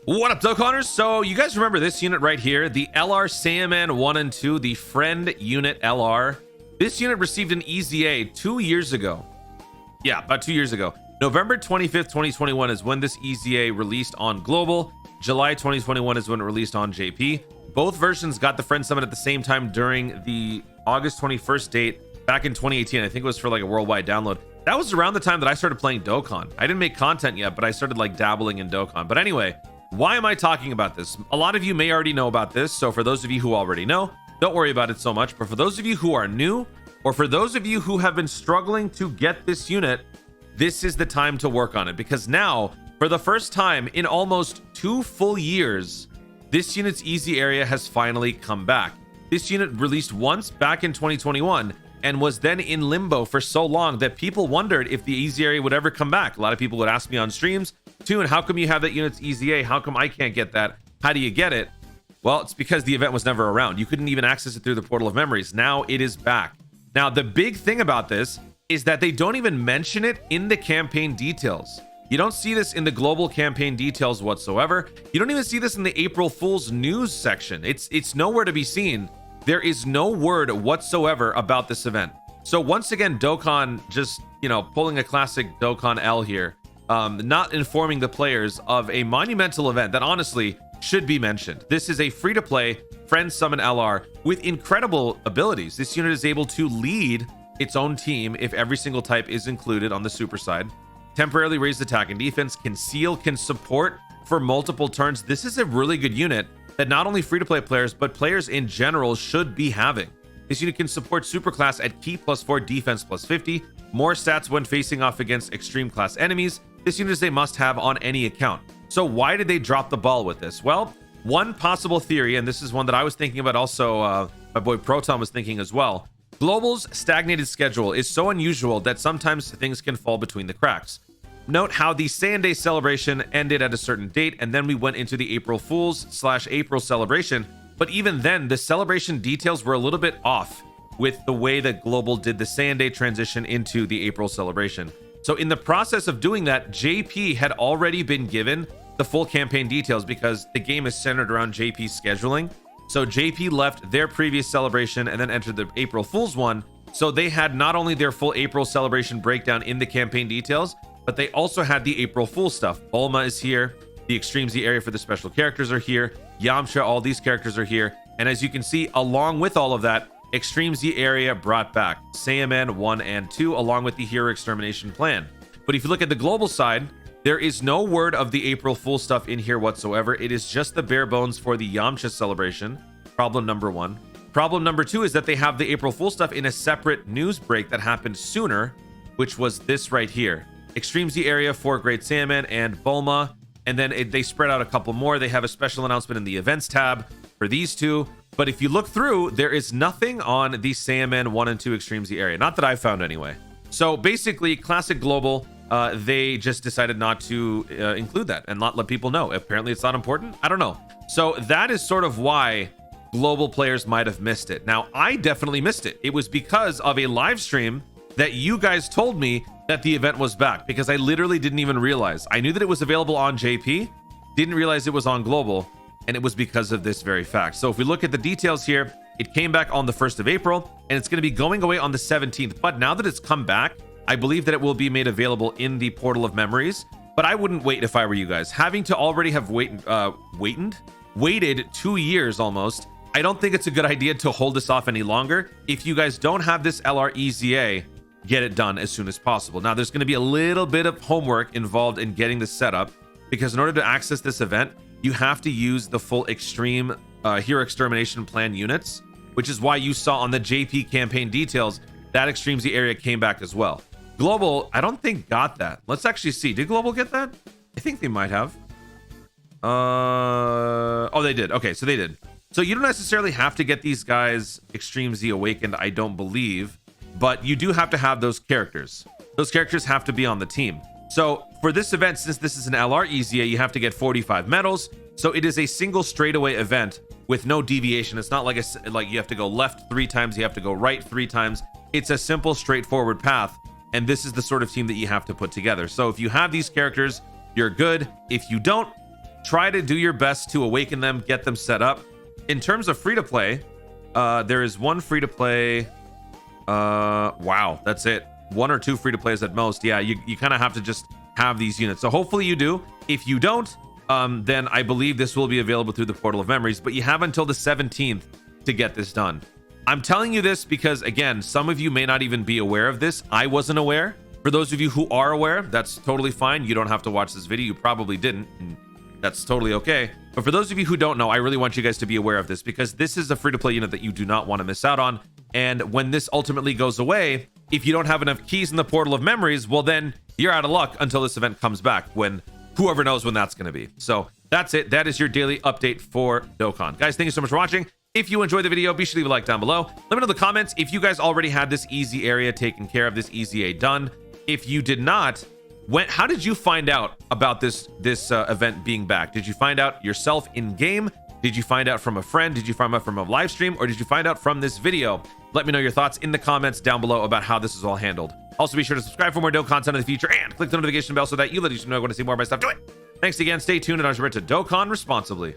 What up, Dokkaners? So you guys remember this unit right here, the LR Saiyaman 1 and 2, the Friend Unit LR. This unit received an EZA 2 years ago. Yeah, about 2 years ago. November 25th, 2021 is when this EZA released on Global. July 2021 is when it released on JP. Both versions got the Friend Summon at the same time during the August 21st date back in 2018. I think it was for like a worldwide download. That was around the time that I started playing Dokkan. I didn't make content yet, but I started like dabbling in Dokkan. But anyway, why am I talking about this? A lot of you may already know about this. So for those of you who already know, don't worry about it so much. But for those of you who are new, or for those of you who have been struggling to get this unit, this is the time to work on it, because now, for the first time in almost 2 full years, this unit's EZ area has finally come back. This unit released once back in 2021 and was then in limbo for so long that people wondered if the EZ area would ever come back. A lot of people would ask me on streams, Toon, how come you have that unit's EZA? How come I can't get that? How do you get it? Well, it's because the event was never around. You couldn't even access it through the Portal of Memories. Now it is back. Now, the big thing about this is that they don't even mention it in the campaign details. You don't see this in the global campaign details whatsoever. You don't even see this in the April Fool's news section. It's nowhere to be seen. There is no word whatsoever about this event. So once again, Dokkan just, pulling a classic Dokkan L here, not informing the players of a monumental event that honestly should be mentioned. This is a free-to-play Friend Summon LR with incredible abilities. This unit is able to lead its own team if every single type is included on the super side. Temporarily raise attack and defense, can seal, can support for multiple turns. This is a really good unit that not only free-to-play players, but players in general should be having. This unit can support superclass at key +4, defense +50, more stats when facing off against extreme class enemies. This unit is a must-have on any account. So why did they drop the ball with this? Well, one possible theory, and this is one that I was thinking about also, my boy Proton was thinking as well. Global's stagnated schedule is so unusual that sometimes things can fall between the cracks. Note how the Saiyan Day celebration ended at a certain date, and then we went into the April Fool's/April celebration. But even then, the celebration details were a little bit off with the way that Global did the Saiyan Day transition into the April celebration. So in the process of doing that, JP had already been given the full campaign details because the game is centered around JP's scheduling. So JP left their previous celebration and then entered the April Fool's one. So they had not only their full April celebration breakdown in the campaign details, but they also had the April Fool stuff. Bulma is here. The Extreme Z area for the special characters are here. Yamcha, all these characters are here. And as you can see, along with all of that, Extreme Z area brought back Saiyaman 1 and 2, along with the Hero Extermination plan. But if you look at the global side, there is no word of the April Fool stuff in here whatsoever. It is just the bare bones for the Yamcha celebration. Problem number 1. Problem number 2 is that they have the April Fool stuff in a separate news break that happened sooner, which was this right here. Extreme Z area for Great Saiyaman and Bulma. And then they spread out a couple more. They have a special announcement in the events tab for these two. But if you look through, there is nothing on the Saiyaman 1 and 2 Extreme Z area. Not that I found anyway. So basically, Classic Global, they just decided not to include that and not let people know. Apparently, it's not important. I don't know. So that is sort of why Global players might have missed it. Now, I definitely missed it. It was because of a live stream that you guys told me that the event was back, because I literally didn't even realize. I knew that it was available on JP, didn't realize it was on Global, and it was because of this very fact. So if we look at the details here, it came back on the 1st of April, and it's going to be going away on the 17th. But now that it's come back, I believe that it will be made available in the Portal of Memories. But I wouldn't wait if I were you guys. Having to already have waited 2 years almost, I don't think it's a good idea to hold this off any longer. If you guys don't have this LR EZA, get it done as soon as possible. Now, there's going to be a little bit of homework involved in getting this set up, because in order to access this event, you have to use the full Extreme Hero Extermination Plan units, which is why you saw on the JP campaign details that Extreme Z area came back as well. Global, I don't think got that. Let's actually see. Did Global get that? I think they might have. Oh, they did. Okay, so they did. So you don't necessarily have to get these guys Extreme Z Awakened, I don't believe. But you do have to have those characters. Those characters have to be on the team. So for this event, since this is an LR EZA, you have to get 45 medals. So it is a single straightaway event with no deviation. It's not like you have to go left 3 times, you have to go right 3 times. It's a simple, straightforward path. And this is the sort of team that you have to put together. So if you have these characters, you're good. If you don't, try to do your best to awaken them, get them set up. In terms of free to play, there is one free to play. Wow, that's it. One or two free to plays at most. Yeah, you kind of have to just have these units. So hopefully you do. If you don't, then I believe this will be available through the Portal of Memories, but you have until the 17th to get this done. I'm telling you this because, again, some of you may not even be aware of this. I wasn't aware. For those of you who are aware, that's totally fine. You don't have to watch this video. You probably didn't, and that's totally okay. But for those of you who don't know, I really want you guys to be aware of this because this is a free-to-play unit that you do not want to miss out on. And when this ultimately goes away, if you don't have enough keys in the Portal of Memories, well, then you're out of luck until this event comes back, when whoever knows when that's going to be. So that's it. That is your daily update for Dokkan. Guys, thank you so much for watching. If you enjoyed the video, be sure to leave a like down below. Let me know in the comments if you guys already had this easy area taken care of, this EZA done. If you did not, how did you find out about this event being back? Did you find out yourself in game? Did you find out from a friend? Did you find out from a live stream? Or did you find out from this video? Let me know your thoughts in the comments down below about how this is all handled. Also, be sure to subscribe for more Dokkan content in the future and click the notification bell so that you let us know when to see more of my stuff. Do it! Thanks again. Stay tuned and remember to Dokkan responsibly.